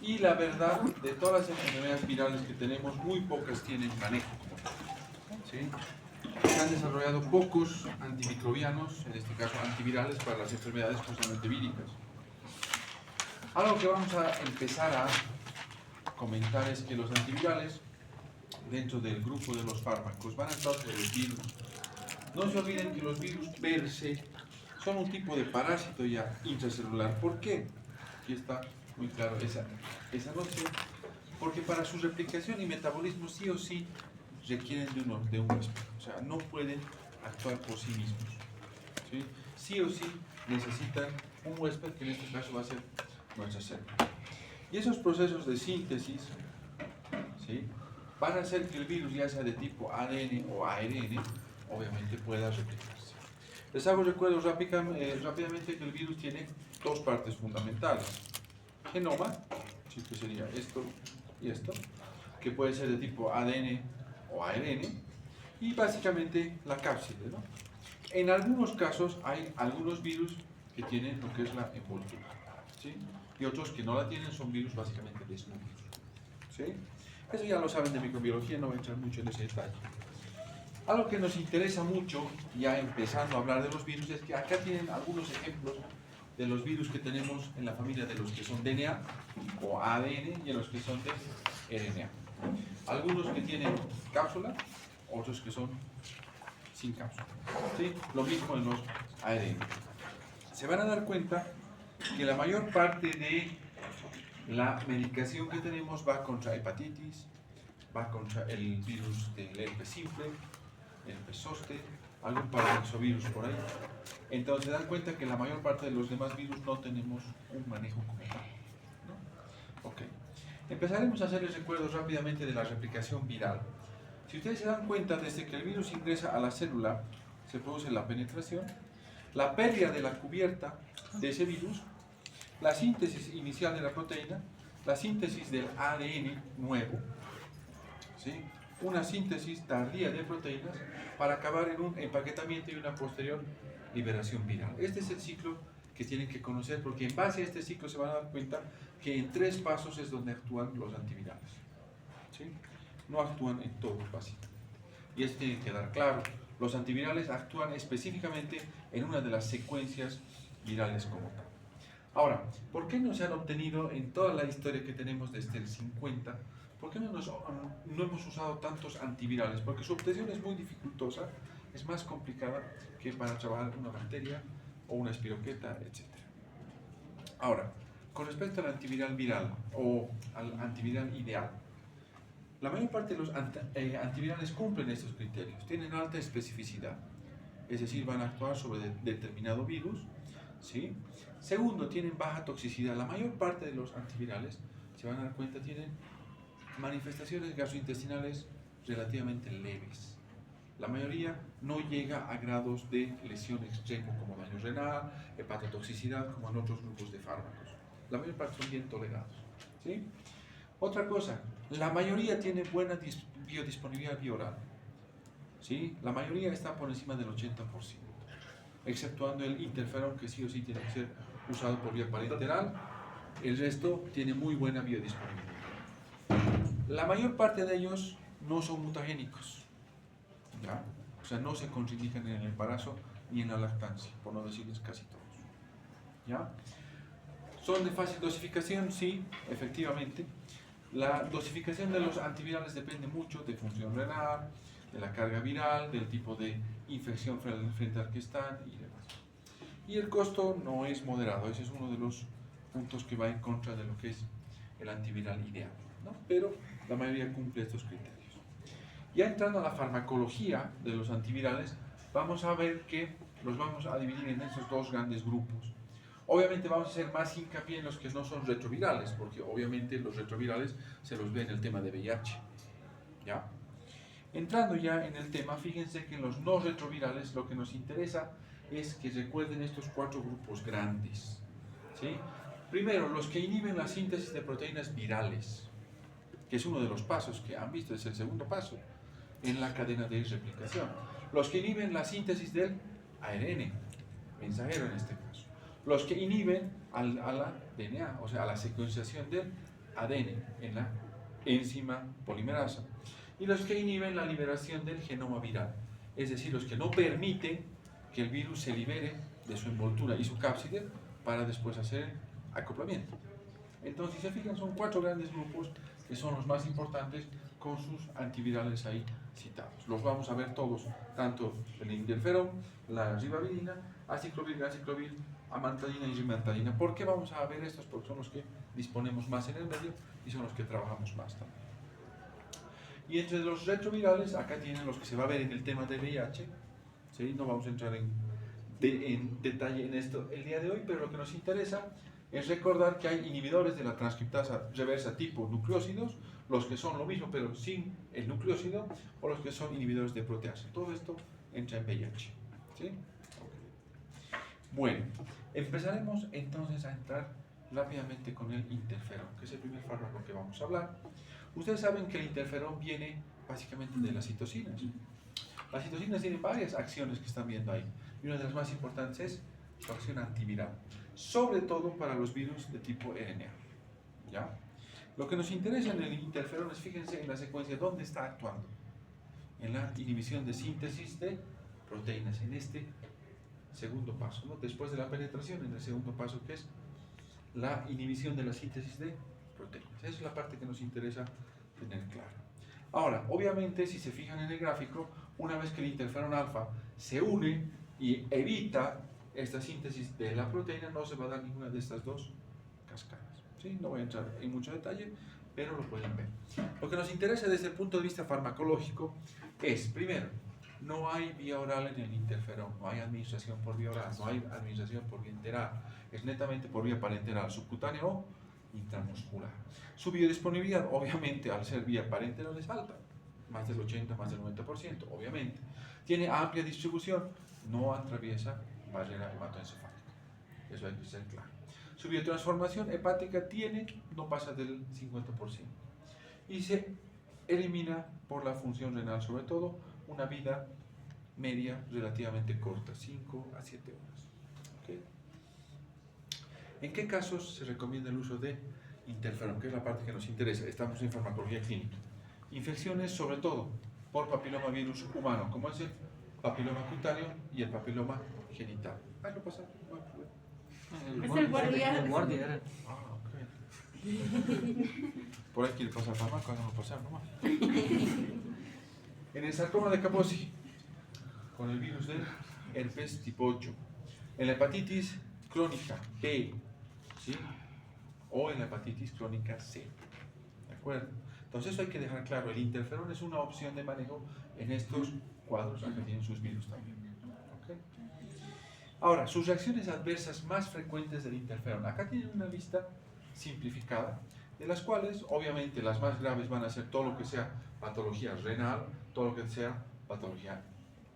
Y la verdad, de todas las enfermedades virales que tenemos, muy pocas tienen manejo. ¿Sí? Se han desarrollado pocos antimicrobianos, en este caso antivirales, para las enfermedades justamente víricas. Algo que vamos a empezar a comentar es que los antivirales, dentro del grupo de los fármacos, van a estar sobre el virus. No se olviden que los virus per se son un tipo de parásito ya intracelular. ¿Por qué? Aquí está muy claro esa noción. Porque para su replicación y metabolismo sí o sí requieren de un huésped. O sea, no pueden actuar por sí mismos. ¿Sí? Sí o sí necesitan un huésped, que en este caso va a ser nuestra célula. Y esos procesos de síntesis, ¿sí?, van a hacer que el virus, ya sea de tipo ADN o ARN, obviamente pueda replicarse. Les hago recuerdo rápidamente que el virus tiene dos partes fundamentales. Genoma, ¿sí?, que sería esto y esto, que puede ser de tipo ADN o ARN, y básicamente la cápside, ¿no? En algunos casos hay algunos virus que tienen lo que es la envoltura, ¿sí?, y otros que no la tienen, son virus básicamente desnudos, ¿sí? Eso ya lo saben de microbiología, no voy a entrar mucho en ese detalle. Algo que nos interesa mucho, ya empezando a hablar de los virus, es que acá tienen algunos ejemplos de los virus que tenemos en la familia, de los que son DNA o ADN y de los que son de RNA. Algunos que tienen cápsula, otros que son sin cápsula, ¿sí? Lo mismo en los ARN. Se van a dar cuenta que la mayor parte de la medicación que tenemos va contra hepatitis, va contra el virus del herpes simple, el herpes zóster, algún paradoxovirus por ahí. Entonces se dan cuenta que la mayor parte de los demás virus no tenemos un manejo como tal, ¿no? Ok. Empezaremos a hacerles recuerdos rápidamente de la replicación viral. Si ustedes se dan cuenta, desde que el virus ingresa a la célula, se produce la penetración, la pérdida de la cubierta de ese virus, la síntesis inicial de la proteína, la síntesis del ADN nuevo, ¿sí?, una síntesis tardía de proteínas para acabar en un empaquetamiento y una posterior liberación viral. Este es el ciclo que tienen que conocer, porque en base a este ciclo se van a dar cuenta que en 3 pasos es donde actúan los antivirales, ¿sí? No actúan en todos básicamente. Y eso tiene que quedar claro. Los antivirales actúan específicamente en una de las secuencias virales como tal. Ahora, ¿por qué no se han obtenido en toda la historia que tenemos desde el 50? ¿Por qué no hemos usado tantos antivirales? Porque su obtención es muy dificultosa, es más complicada que para trabajar una bacteria o una espiroqueta, etc. Ahora, con respecto al antiviral viral o al antiviral ideal, la mayor parte de los antivirales cumplen estos criterios, tienen alta especificidad, es decir, van a actuar sobre determinado virus, ¿sí? Segundo, tienen baja toxicidad. La mayor parte de los antivirales, se van a dar cuenta, tienen manifestaciones gastrointestinales relativamente leves. La mayoría no llega a grados de lesión extremo como daño renal, hepatotoxicidad, como en otros grupos de fármacos. La mayor parte son bien tolerados, ¿sí? Otra cosa, la mayoría tiene buena biodisponibilidad bioral, ¿sí? La mayoría está por encima del 80%, exceptuando el interferón, que sí o sí tiene que ser usado por vía parenteral. El resto tiene muy buena biodisponibilidad. La mayor parte de ellos no son mutagénicos, ¿ya? O sea, no se contraindican en el embarazo ni en la lactancia, por no decirles casi todos, ¿ya? ¿Son de fácil dosificación? Sí, efectivamente. La dosificación de los antivirales depende mucho de función renal, de la carga viral, del tipo de infección frente al que están y demás. Y el costo no es moderado, ese es uno de los puntos que va en contra de lo que es el antiviral ideal, ¿no? Pero la mayoría cumple estos criterios. Ya entrando a la farmacología de los antivirales, vamos a ver que los vamos a dividir en esos dos grandes grupos. Obviamente vamos a hacer más hincapié en los que no son retrovirales, porque obviamente los retrovirales se los ve en el tema de VIH, ¿ya? Entrando ya en el tema, fíjense que en los no retrovirales lo que nos interesa es que recuerden estos 4 grupos grandes, ¿sí? Primero, los que inhiben la síntesis de proteínas virales, que es uno de los pasos que han visto, es el segundo paso en la cadena de replicación. Los que inhiben la síntesis del ARN, mensajero en este caso. Los que inhiben a la DNA, o sea, a la secuenciación del ADN, en la enzima polimerasa, y los que inhiben la liberación del genoma viral, es decir, los que no permiten que el virus se libere de su envoltura y su cápside para después hacer acoplamiento. Entonces, si se fijan, son 4 grandes grupos que son los más importantes con sus antivirales ahí citados. Los vamos a ver todos, tanto el interferón, la ribavirina, aciclovir, ganciclovir, amantadina y rimantadina. ¿Por qué vamos a ver estos? Porque son los que disponemos más en el medio y son los que trabajamos más también. Y entre los retrovirales, acá tienen los que se va a ver en el tema de VIH, ¿sí? No vamos a entrar en detalle en esto el día de hoy, pero lo que nos interesa es recordar que hay inhibidores de la transcriptasa reversa tipo nucleósidos, los que son lo mismo pero sin el nucleósido, o los que son inhibidores de proteasa. Todo esto entra en VIH, ¿sí? Bueno, empezaremos entonces a entrar rápidamente con el interferón, que es el primer fármaco que vamos a hablar. Ustedes saben que el interferón viene básicamente de las citocinas. Las citocinas tienen varias acciones que están viendo ahí, y una de las más importantes es su acción antiviral, sobre todo para los virus de tipo RNA. ¿Ya? Lo que nos interesa en el interferón es, fíjense en la secuencia, ¿dónde está actuando? En la inhibición de síntesis de proteínas, en este segundo paso, ¿no? Después de la penetración, en el segundo paso, que es la inhibición de la síntesis de proteínas. Esa es la parte que nos interesa tener clara. Ahora, obviamente, si se fijan en el gráfico, una vez que el interferón alfa se une y evita esta síntesis de la proteína, no se va a dar ninguna de estas dos cascadas. ¿Sí? No voy a entrar en mucho detalle, pero lo pueden ver. Lo que nos interesa desde el punto de vista farmacológico es, primero, no hay vía oral en el interferón, no hay administración por vía oral, no hay administración por vía enteral, es netamente por vía parenteral, subcutánea o intramuscular. Su biodisponibilidad, obviamente, al ser vía parenteral es alta, más del 80, más del 90%, obviamente. Tiene amplia distribución, no atraviesa barrera hematoencefálica, eso hay que ser claro. Su biotransformación hepática no pasa del 50%, y se elimina por la función renal, sobre todo, una vida media relativamente corta, 5 a 7 horas. ¿Okay? ¿En qué casos se recomienda el uso de interferón? Que es la parte que nos interesa. Estamos en farmacología clínica. Infecciones, sobre todo, por papilomavirus humano, como es el papiloma cutáneo y el papiloma genital. Lo pasa. Es el guardia. Ah, ok. Por ahí quiere pasar el fármaco, no pasar nomás. En el sarcoma de Kaposi, con el virus del herpes tipo 8. En la hepatitis crónica B, ¿sí? O en la hepatitis crónica C. ¿De acuerdo? Entonces eso hay que dejar claro, el interferón es una opción de manejo en estos cuadros, acá tienen sus virus también. ¿Okay? Ahora, sus reacciones adversas más frecuentes del interferón. Acá tienen una lista simplificada, de las cuales obviamente las más graves van a ser todo lo que sea patología renal, todo lo que sea patología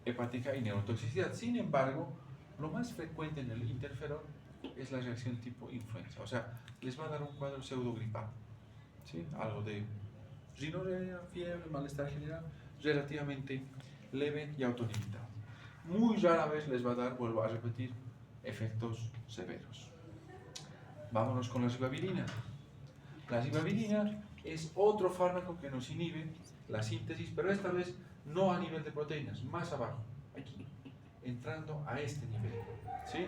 hepática y neurotoxicidad. Sin embargo, lo más frecuente en el interferón es la reacción tipo influenza, o sea, les va a dar un cuadro pseudogripal, ¿sí? Algo de rinorrea, fiebre, malestar general, relativamente leve y autolimitado. Muy rara vez les va a dar, vuelvo a repetir, efectos severos. Vámonos con la ribavirina. La ribavirina es otro fármaco que nos inhibe la síntesis, pero esta vez no a nivel de proteínas, más abajo, aquí, entrando a este nivel, ¿sí?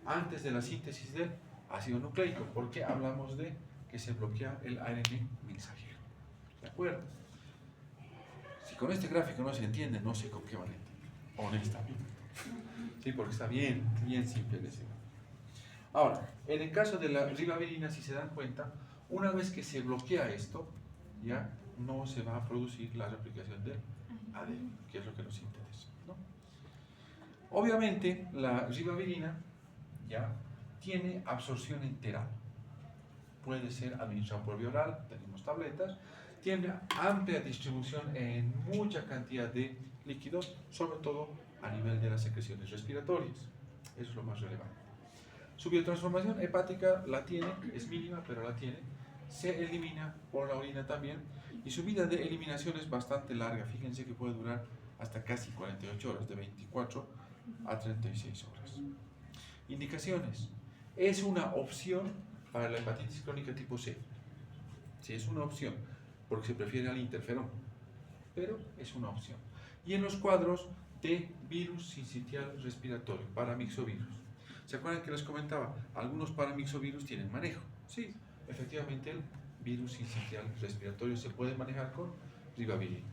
Antes de la síntesis del ácido nucleico, porque hablamos de que se bloquea el ARN mensajero. ¿De acuerdo? Si con este gráfico no se entiende, no sé con qué van a entender, honestamente. Sí, porque está bien simple ese. Ahora, en el caso de la ribavirina, si se dan cuenta, una vez que se bloquea esto, ya no se va a producir la replicación del ADN, que es lo que nos interesa, ¿no? Obviamente, la ribavirina ya tiene absorción enteral. Puede ser administrado por vía oral, tenemos tabletas, tiene amplia distribución en mucha cantidad de líquidos, sobre todo a nivel de las secreciones respiratorias. Eso es lo más relevante. Su biotransformación hepática la tiene, es mínima, pero la tiene. Se elimina por la orina también, y su vida de eliminación es bastante larga. Fíjense que puede durar hasta casi 48 horas, de 24 a 36 horas. Indicaciones. Es una opción para la hepatitis crónica tipo C. Sí, es una opción, porque se prefiere al interferón, pero es una opción. Y en los cuadros de virus sincitial respiratorio, paramixovirus. ¿Se acuerdan que les comentaba? Algunos paramixovirus tienen manejo. Sí, efectivamente el virus sincitial respiratorio se puede manejar con ribavirin.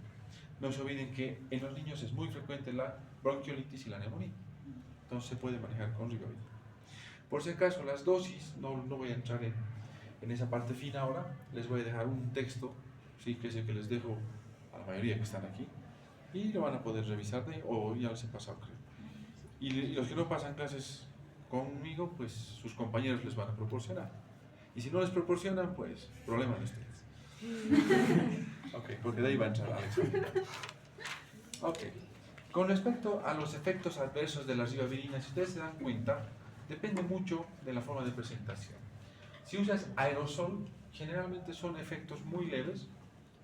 No se olviden que en los niños es muy frecuente la bronquiolitis y la neumonía. Entonces se puede manejar con ribavirin. Por si acaso, las dosis, no voy a entrar en esa parte fina ahora, les voy a dejar un texto, ¿sí? Que es el que les dejo a la mayoría que están aquí, y lo van a poder revisar de ahí, o ya les he pasado, creo. Y los que no pasan clases conmigo, pues sus compañeros les van a proporcionar. Y si no les proporcionan, pues problema de ustedes. Ok, porque de ahí va a entrar Alex. Ok. Con respecto a los efectos adversos de la ribavirina, si ustedes se dan cuenta, depende mucho de la forma de presentación. Si usas aerosol, generalmente son efectos muy leves,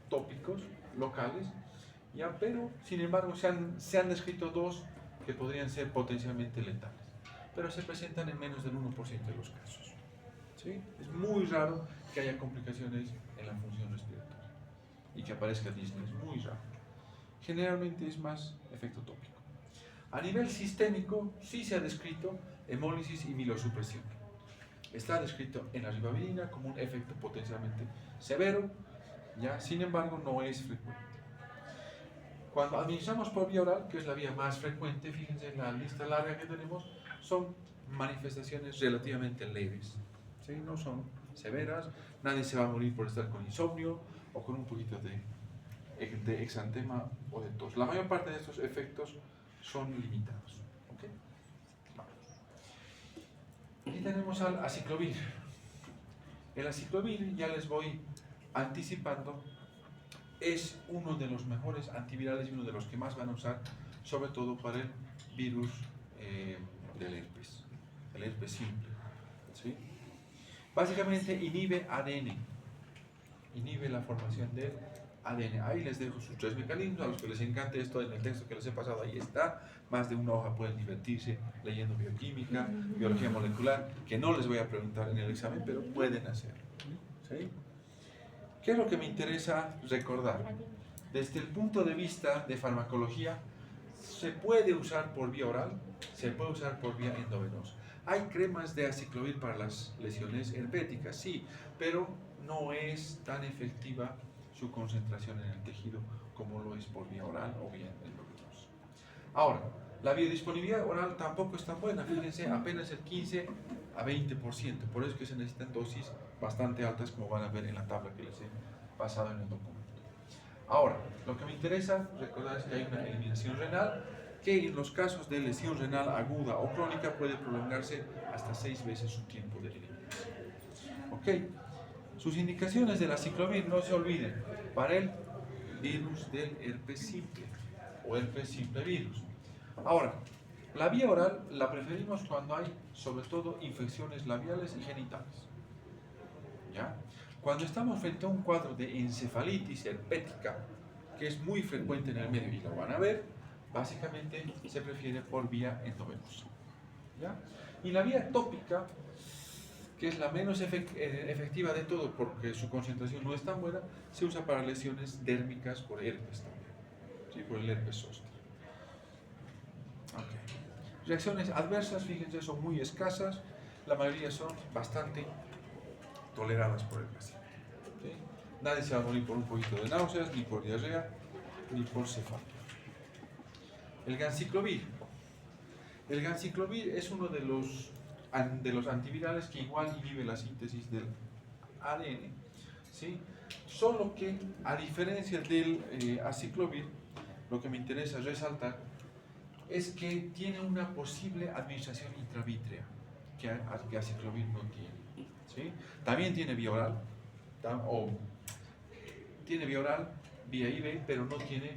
tópicos, locales, ya, pero sin embargo se han descrito dos que podrían ser potencialmente letales, pero se presentan en menos del 1% de los casos. ¿Sí? Es muy raro que haya complicaciones en la función respiratoria y que aparezca disnea, es muy raro. Generalmente es más efecto tópico. A nivel sistémico, sí se ha descrito hemólisis y mielosupresión. Está descrito en la ribavirina como un efecto potencialmente severo, ¿ya? Sin embargo, no es frecuente. Cuando administramos por vía oral, que es la vía más frecuente, fíjense en la lista larga que tenemos, son manifestaciones relativamente leves, ¿sí? No son severas, nadie se va a morir por estar con insomnio o con un poquito de exantema o de tos. La mayor parte de estos efectos son limitados. ¿Okay? Aquí tenemos al aciclovir. El aciclovir, ya les voy anticipando, es uno de los mejores antivirales y uno de los que más van a usar, sobre todo para el virus del herpes, el herpes simple. ¿Sí? Básicamente inhibe ADN, inhibe la formación del ADN. Ahí les dejo sus tres mecanismos, a los que les encante esto en el texto que les he pasado, ahí está, más de una hoja, pueden divertirse leyendo bioquímica, biología molecular, que no les voy a preguntar en el examen, pero pueden hacerlo. ¿Sí? ¿Qué es lo que me interesa recordar? Desde el punto de vista de farmacología, se puede usar por vía oral, se puede usar por vía endovenosa. Hay cremas de aciclovir para las lesiones herpéticas, sí, pero no es tan efectiva su concentración en el tejido como lo es por vía oral o vía endovenosa. Ahora, la biodisponibilidad oral tampoco es tan buena, fíjense, apenas el 15 a 20%, por eso es que se necesitan dosis bastante altas, como van a ver en la tabla que les he pasado en el documento. Ahora, lo que me interesa recordar es que hay una eliminación renal que en los casos de lesión renal aguda o crónica puede prolongarse hasta 6 veces su tiempo de eliminación. ¿Ok? Sus indicaciones del aciclovir, no se olviden, para el virus del herpes simple o herpes simple virus. Ahora, la vía oral la preferimos cuando hay, sobre todo, infecciones labiales y genitales. ¿Ya? Cuando estamos frente a un cuadro de encefalitis herpética, que es muy frecuente en el medio y lo van a ver, básicamente se prefiere por vía endovenosa. ¿Ya? Y la vía tópica, que es la menos efectiva de todo porque su concentración no es tan buena, se usa para lesiones dérmicas por herpes también, ¿sí? Por el herpes zóster. Okay. Reacciones adversas, fíjense, son muy escasas, la mayoría son bastante toleradas por el paciente. ¿Sí? Nadie se va a morir por un poquito de náuseas, ni por diarrea, ni por cefalea. El ganciclovir. El ganciclovir es uno de los antivirales que igual inhibe la síntesis del ADN, ¿sí? Solo que, a diferencia del aciclovir, lo que me interesa resaltar es que tiene una posible administración intravítrea que aciclovir no tiene, ¿sí? También tiene vía oral, tiene vía oral, vía IV, pero no tiene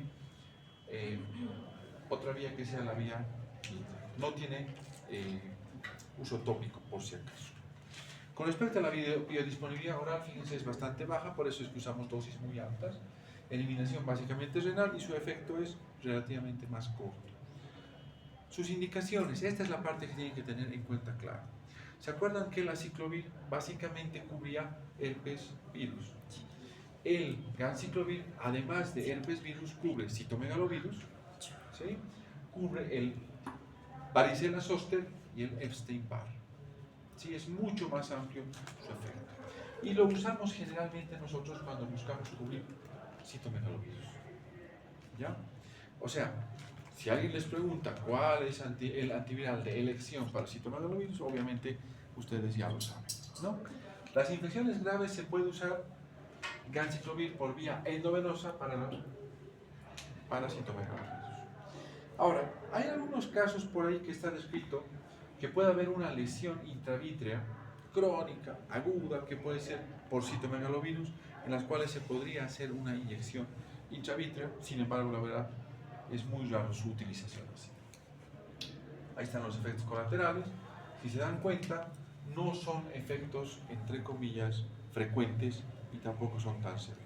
otra vía que sea la vía, no tiene uso tópico, por si acaso. Con respecto a la biodisponibilidad oral, fíjense, es bastante baja, por eso es que usamos dosis muy altas. Eliminación básicamente renal y su efecto es relativamente más corto. Sus indicaciones, esta es la parte que tienen que tener en cuenta claro. ¿Se acuerdan que el aciclovir básicamente cubría herpes virus? el ganciclovir, además de herpes virus, cubre citomegalovirus, ¿sí? Cubre el varicela zoster y el Epstein-Barr. ¿Sí? Es mucho más amplio su efecto. Y lo usamos generalmente nosotros cuando buscamos cubrir citomegalovirus. ¿Ya? O sea, si alguien les pregunta cuál es el antiviral de elección para citomegalovirus, obviamente ustedes ya lo saben, ¿no? Las infecciones graves se puede usar ganciclovir por vía endovenosa para citomegalovirus. Ahora, hay algunos casos por ahí que está descrito que puede haber una lesión intravítrea crónica, aguda, que puede ser por citomegalovirus, en las cuales se podría hacer una inyección intravítrea. Sin embargo, la verdad, es muy raro su utilización así. Ahí están los efectos colaterales. Si se dan cuenta, no son efectos, entre comillas, frecuentes y tampoco son tan severos.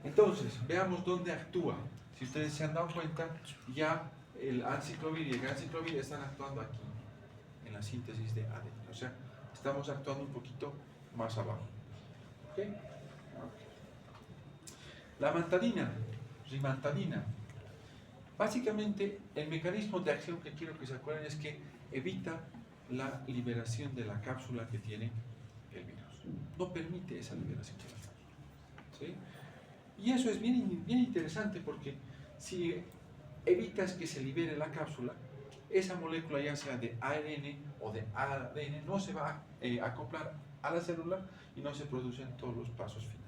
Entonces, veamos dónde actúa. Si ustedes se han dado cuenta, ya el anciclovir y el ganciclovir están actuando aquí, en la síntesis de ADN. O sea, estamos actuando un poquito más abajo. ¿Okay? La amantadina, rimantadina. Básicamente, el mecanismo de acción que quiero que se acuerden es que evita la liberación de la cápsula que tiene el virus. No permite esa liberación de la cápsula. ¿Sí? Y eso es bien interesante porque si evitas que se libere la cápsula, esa molécula, ya sea de ARN o de ADN, no se va a acoplar a la célula y no se producen todos los pasos finales.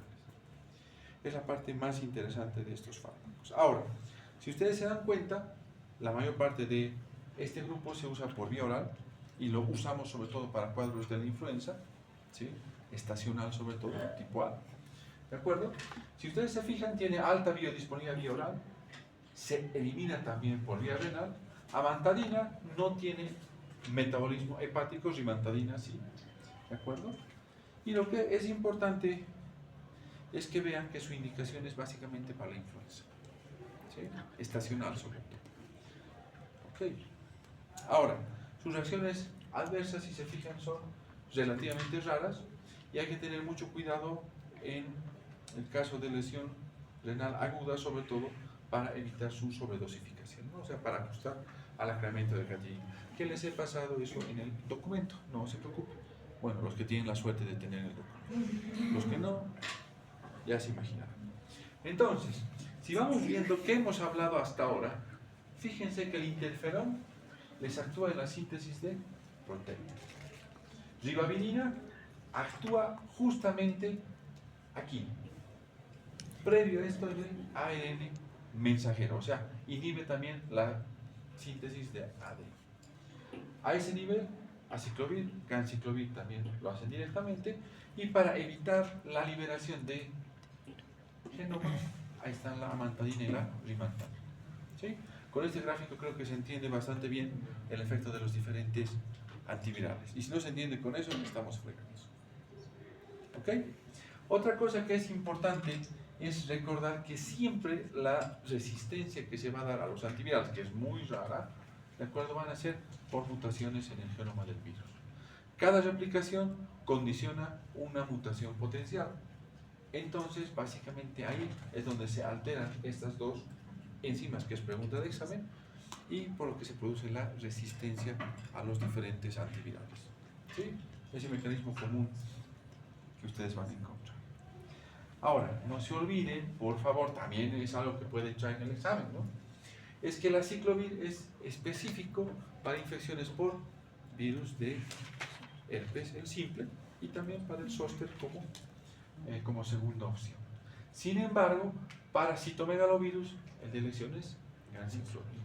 Es la parte más interesante de estos fármacos. Ahora, si ustedes se dan cuenta, la mayor parte de este grupo se usa por vía oral y lo usamos sobre todo para cuadros de la influenza, ¿sí? Estacional sobre todo, tipo A. ¿De acuerdo? Si ustedes se fijan, tiene alta biodisponibilidad vía oral, se elimina también por vía renal. Amantadina no tiene metabolismo hepático, rimantadina sí. ¿De acuerdo? Y lo que es importante es que vean que su indicación es básicamente para la influenza. ¿Sí? Estacional sobre todo. Ok. Ahora, sus reacciones adversas, si se fijan, son relativamente raras y hay que tener mucho cuidado en el caso de lesión renal aguda, sobre todo para evitar su sobredosificación, ¿no? O sea, para ajustar al acremento de creatinina. ¿Qué les he pasado eso en el documento? No se preocupen. Bueno, los que tienen la suerte de tener el documento. Los que no, ya se imaginarán. Entonces, si vamos viendo qué hemos hablado hasta ahora, fíjense que el interferón les actúa en la síntesis de proteínas. Ribavirina actúa justamente aquí. Previo a esto es el ARN mensajero, o sea, inhibe también la síntesis de ADN. A ese nivel, aciclovir, ganciclovir también lo hacen directamente, y para evitar la liberación de genomas, ahí están la amantadina y la rimantadina. ¿Sí? Con este gráfico creo que se entiende bastante bien el efecto de los diferentes antivirales. Y si no se entiende con eso, estamos fregados. ¿Ok? Otra cosa que es importante es recordar que siempre la resistencia que se va a dar a los antivirales, que es muy rara, ¿de acuerdo? Van a ser por mutaciones en el genoma del virus. Cada replicación condiciona una mutación potencial. Entonces, básicamente ahí es donde se alteran estas dos enzimas, que es pregunta de examen, y por lo que se produce la resistencia a los diferentes antivirales. ¿Sí? Ese mecanismo común que ustedes van a encontrar. Ahora, no se olviden, por favor, también es algo que puede entrar en el examen, ¿no? Es que el aciclovir es específico para infecciones por virus de herpes, el simple, y también para el zóster como segunda opción. Sin embargo, para citomegalovirus, el de elección es ganciclovir.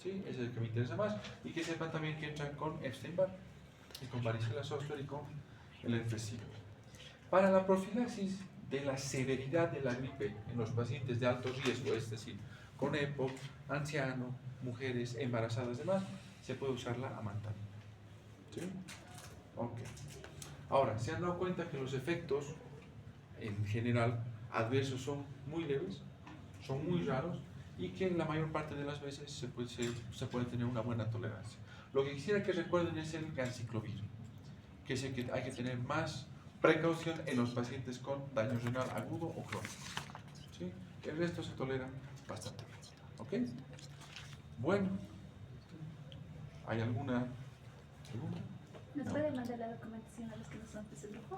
¿Sí? Ese es el que me interesa más. Y que sepan también que entran con Epstein-Barr, y con varicela zoster y con el herpes simple. Para la profilaxis de la severidad de la gripe en los pacientes de alto riesgo, es decir, con EPOC, ancianos, mujeres embarazadas y demás, se puede usar la amantadina. ¿Sí? Ok. Ahora, se han dado cuenta que los efectos en general adversos son muy leves, son muy raros y que la mayor parte de las veces se puede tener una buena tolerancia. Lo que quisiera que recuerden es el ganciclovir, que es el que hay que tener más Precaución en los pacientes con daño renal agudo o crónico. ¿Sí? El resto se tolera bastante bien. ¿Ok? Bueno, ¿hay alguna pregunta? ¿Nos puede mandar la documentación a los que no son de su grupo?